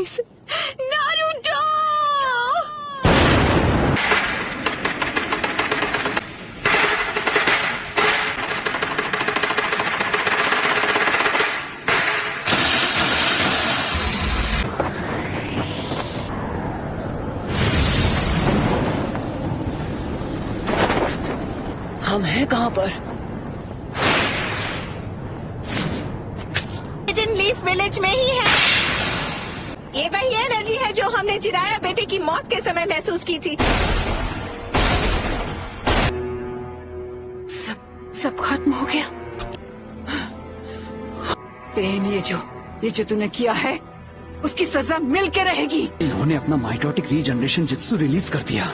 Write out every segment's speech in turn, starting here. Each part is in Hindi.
Please Naruto. हम हैं कहाँ पर? हिडन लीफ विलेज में ही है। ये वही एनर्जी है जो हमने जिराया बेटे की मौत के समय महसूस की थी। सब खत्म हो गया। पेन, ये जो तूने किया है उसकी सजा मिल के रहेगी। इन्होंने अपना माइटोटिक रीजनरेशन जित्सु रिलीज कर दिया।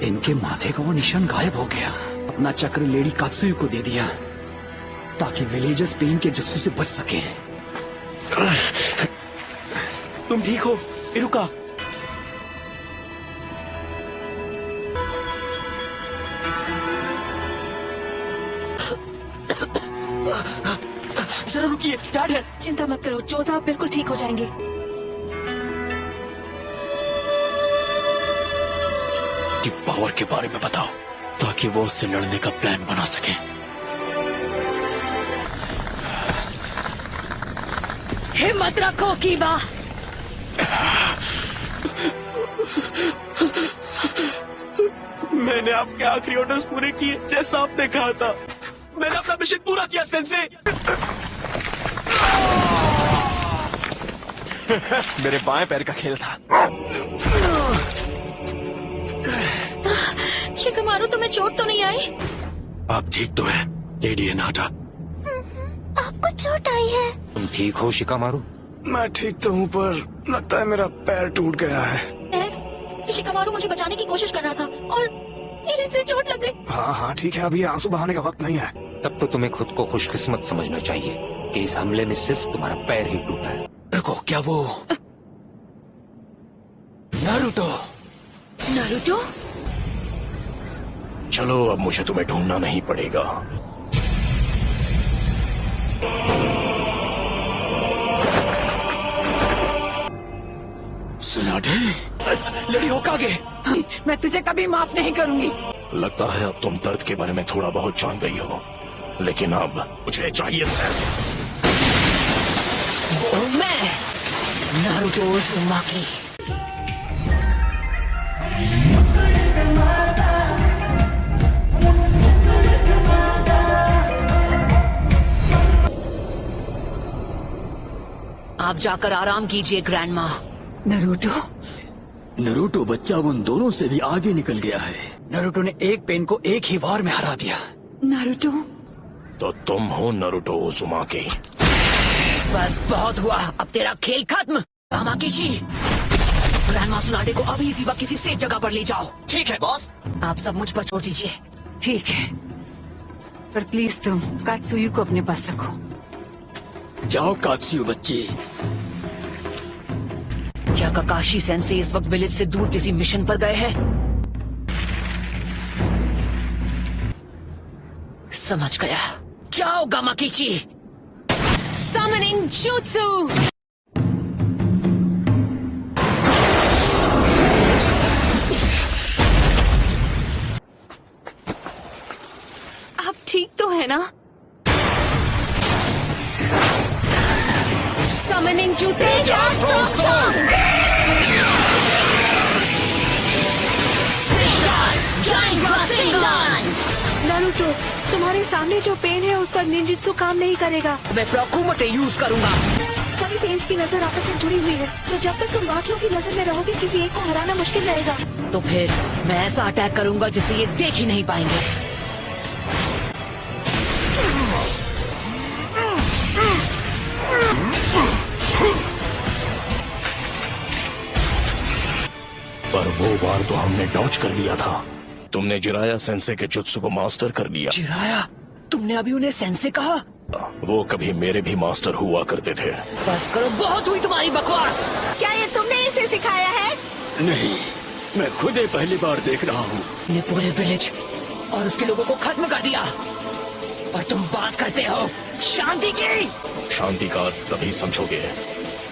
इनके माथे का वो निशान गायब हो गया। अपना चक्र लेडी कात्सुयु को दे दिया ताकि विलेजर्स पेन के जित्सु से बच सके। तुम ठीक हो इरुका? जरा रुकिए, डैड है। चिंता मत करो जो साहब, बिल्कुल ठीक हो जाएंगे। कि पावर के बारे में बताओ ताकि वो उससे लड़ने का प्लान बना सके। हिम्मत रखो कीबा। मैंने आपके आखिरी ऑर्डर्स पूरे किए जैसा आपने कहा था। मैंने अपना मिशन पूरा किया सेंसे। मेरे बाएं पैर का खेल था। शिकमारू, तुम्हें चोट तो नहीं आई? आप ठीक तो हैं लेडी एनाटा? आपको चोट आई है? तुम ठीक हो शिकामारू? मैं ठीक तो हूँ पर लगता है मेरा पैर टूट गया है। शिकमारू मुझे बचाने की कोशिश कर रहा था और इसे चोट लग गई। हाँ ठीक है, अभी आंसू बहाने का वक्त नहीं है। तब तो तुम्हें खुद को खुशकिस्मत समझना चाहिए कि इस हमले में सिर्फ तुम्हारा पैर ही टूटा है। रुको, क्या वो नारुतो? नारुतो? चलो अब मुझे तुम्हें ढूंढना नहीं पड़ेगा। सुनाटे, लड़ी होकागे, मैं तुझे कभी माफ नहीं करूंगी। लगता है अब तुम दर्द के बारे में थोड़ा बहुत जान गई हो, लेकिन अब मुझे चाहिए सिर्फ मैं नारुतो उज़ुमाकी। आप जाकर आराम कीजिए ग्रैंडमा। नरूटो बच्चा उन दोनों से भी आगे निकल गया है। नरूटो ने एक पेन को एक ही वार में हरा दिया। नारुतो, तो तुम हो नारुतो उज़ुमाकी। बस बहुत हुआ, अब तेरा खेल खत्म। तामाकीची, ग्रैंडमा सुनाडे को अभी इसी वक्त किसी सेफ जगह पर ले जाओ। ठीक है बॉस। आप सब मुझ पर छोड़ दीजिए। ठीक है, पर प्लीज तुम कात्सुयु को अपने पास रखो। जाओ कात्सुयु बच्ची। क्या काकाशी सेंसे इस वक्त विलेज से दूर किसी मिशन पर गए हैं? समझ गया। क्या होगा माकीची? Summoning Jutsu! आप ठीक तो है ना? Summoning Jutsu! नारुतो, तुम्हारे सामने जो पेन है उस पर निंजित्सु काम नहीं करेगा। मैं प्रोकुमोटे यूज करूंगा। सभी पेन्स की नजर आपस में जुड़ी हुई है, तो जब तक तुम बाकियों की नजर में रहोगे किसी एक को हराना मुश्किल रहेगा। तो फिर मैं ऐसा अटैक करूंगा जिसे ये देख ही नहीं पाएंगे। पर वो बार तो हमने डॉज कर लिया था। तुमने जिराया सेंसे के जुत्सु को मास्टर कर लिया। जिराया? तुमने अभी उन्हें सेंसे कहा? वो कभी मेरे भी मास्टर हुआ करते थे। बस करो, बहुत हुई तुम्हारी बकवास। क्या ये तुमने इसे सिखाया है? नहीं, मैं खुद ही पहली बार देख रहा हूँ। ने पूरे विलेज और उसके लोगों को खत्म कर दिया और तुम बात करते हो शांति की। शांति का अर्थ तभी समझोगे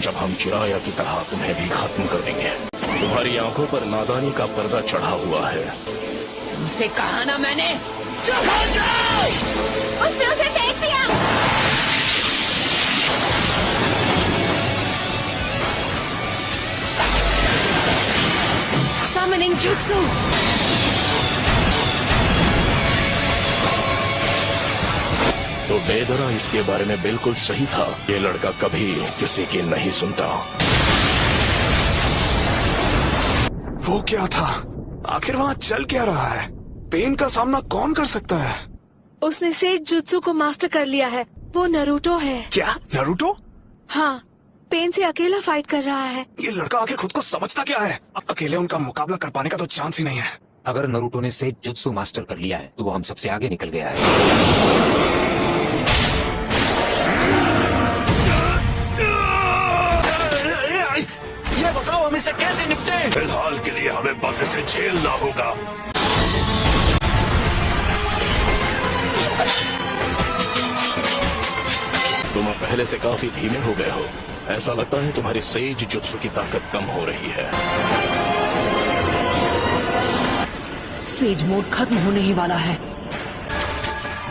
जब हम चिराया की तरह तुम्हें भी खत्म कर देंगे। तुम्हारी आंखों पर नादानी का पर्दा चढ़ा हुआ है। तुमसे कहा ना मैंने, चुप हो जाओ। उसने उसे फेंक दिया। Summoning Jutsu। तो बेदरा इसके बारे में बिल्कुल सही था। ये लड़का कभी किसी की नहीं सुनता। वो क्या था? आखिर वहाँ चल क्या रहा है? पेन का सामना कौन कर सकता है? उसने सेज जुत्सु को मास्टर कर लिया है। वो नरूटो है। क्या नारुतो? हाँ, पेन से अकेला फाइट कर रहा है। ये लड़का आखिर खुद को समझता क्या है? अकेले उनका मुकाबला कर पाने का तो चांस ही नहीं है। अगर नरूटो ने सेज जुत्सु मास्टर कर लिया है तो वो हम सबसे आगे निकल गया है। ये बताओ हम इससे कैसे निपटे? फिलहाल के लिए हमें बस इसे झेलना होगा। तुम पहले से काफी धीमे हो गए हो। ऐसा लगता है तुम्हारी सेज जुत्सु की ताकत कम हो रही है। सेज मोड खत्म होने ही वाला है।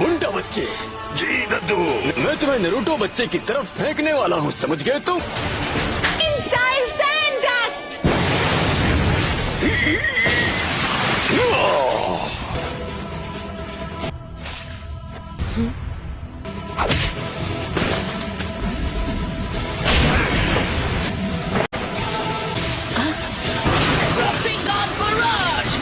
मुंडा बच्चे, जी दद्दू। मैं तुम्हें नारुतो बच्चे की तरफ फेंकने वाला हूँ, समझ गए तुम? In style sand dust. Rasengan Barrage।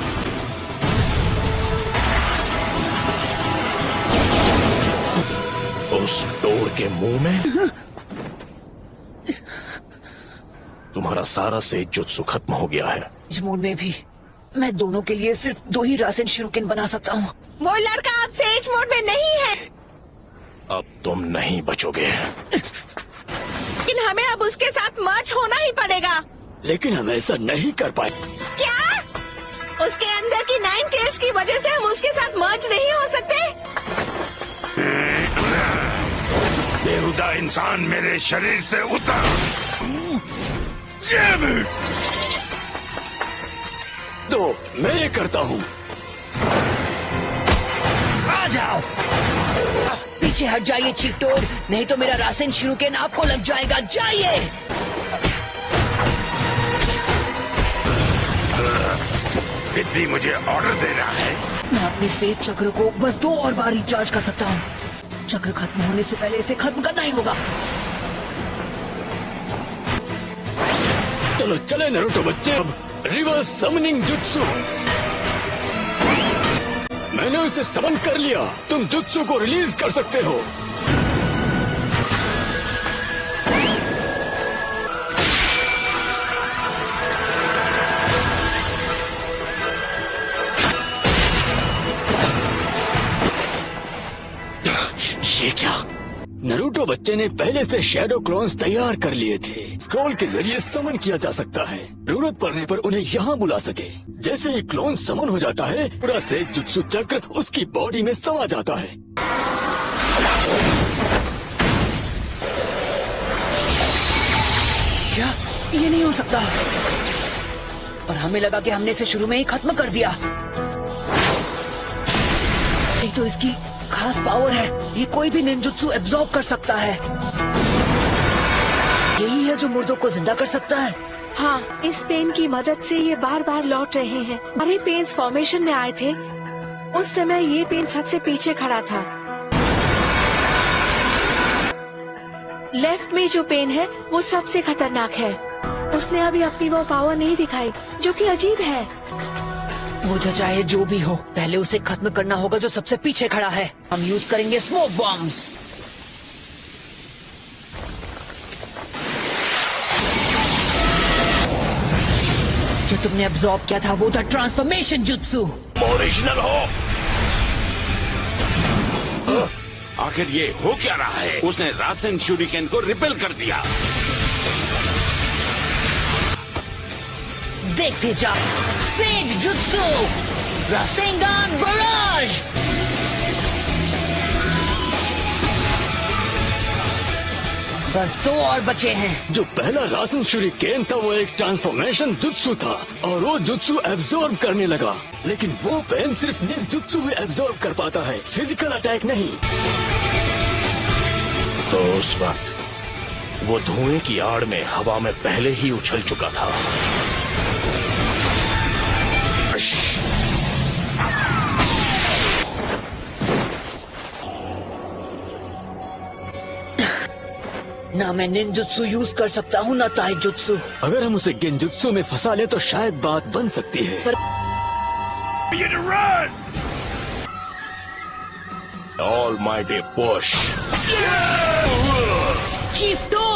उस डोर के मुंह में तुम्हारा सारा सेज जुत्सु खत्म हो गया है। इस मोड में भी मैं दोनों के लिए सिर्फ 2 ही रासेन शिरुकेन बना सकता हूँ। वो लड़का अब सेज मोड में नहीं है, अब तुम नहीं बचोगे। लेकिन हमें अब उसके साथ मर्ज होना ही पड़ेगा। लेकिन हम ऐसा नहीं कर पाए। क्या? उसके अंदर की 9 टेल्स की वजह से हम उसके साथ मर्ज नहीं हो सकते? बेहुदा इंसान मेरे शरीर से उतर। तो मैं ये करता हूँ। आ जाओ, पीछे हट जाइए चीकटोड, नहीं तो मेरा रासेन शिरुकेन आपको लग जाएगा। जाइए। विद्धि मुझे ऑर्डर दे रहा है। मैं अपने सेज चक्र को बस 2 और बार रिचार्ज कर सकता हूँ। चक्र खत्म होने से पहले इसे खत्म करना ही होगा। चलो चले नारुतो बच्चे, अब रिवर्स समनिंग जुत्सु। मैंने उसे समन कर लिया। तुम जुत्सु को रिलीज कर सकते हो। ये क्या? नारुतो बच्चे ने पहले से शैडो क्लोन्स तैयार कर लिए थे। स्क्रॉल के जरिए समन किया जा सकता है, जरूरत पड़ने पर उन्हें यहाँ बुला सके। जैसे ही क्लोन समन हो जाता है, पूरा सेज जुत्सु चक्र उसकी बॉडी में समा जाता है। क्या? ये नहीं हो सकता। और हमें लगा कि हमने इसे शुरू में ही खत्म कर दिया। एक तो इसकी खास पावर है, ये कोई भी निंजुत्सु एब्जॉर्ब कर सकता है। यही है जो मुर्दों को जिंदा कर सकता है। हाँ, इस पेन की मदद से ये बार बार लौट रहे हैं। सारे पेन्स फॉर्मेशन में आए थे। उस समय ये पेन सबसे पीछे खड़ा था। लेफ्ट में जो पेन है वो सबसे खतरनाक है। उसने अभी अपनी वो पावर नहीं दिखाई, जो कि अजीब है। वो जो चाहे जो भी हो, पहले उसे खत्म करना होगा जो सबसे पीछे खड़ा है। हम यूज करेंगे स्मोक बॉम्ब्स। जो तुमने अब्सॉर्ब किया था वो था ट्रांसफॉर्मेशन जुत्सु। ओरिजिनल हो। आखिर ये हो क्या रहा है? उसने रासेन शूरिकेन को रिपेल कर दिया। देखते जाओ, सेज जुत्सु, रासेंगान बराज। बस 2 और बचे हैं। जो पहला रासन शूरिकेन था वो एक ट्रांसफॉर्मेशन जुत्सु था और वो जुत्सु एब्जॉर्ब करने लगा, लेकिन वो पेन सिर्फ निंजुत्सु ही एब्जॉर्ब कर पाता है, फिजिकल अटैक नहीं। तो उस वक्त वो धुएं की आड़ में हवा में पहले ही उछल चुका था। ना मैं निंजुत्सु यूज कर सकता हूँ ना ताइजुत्सु। अगर हम उसे गेंजुत्सु में फंसा ले तो शायद बात बन सकती है। Almighty push. चीफ 2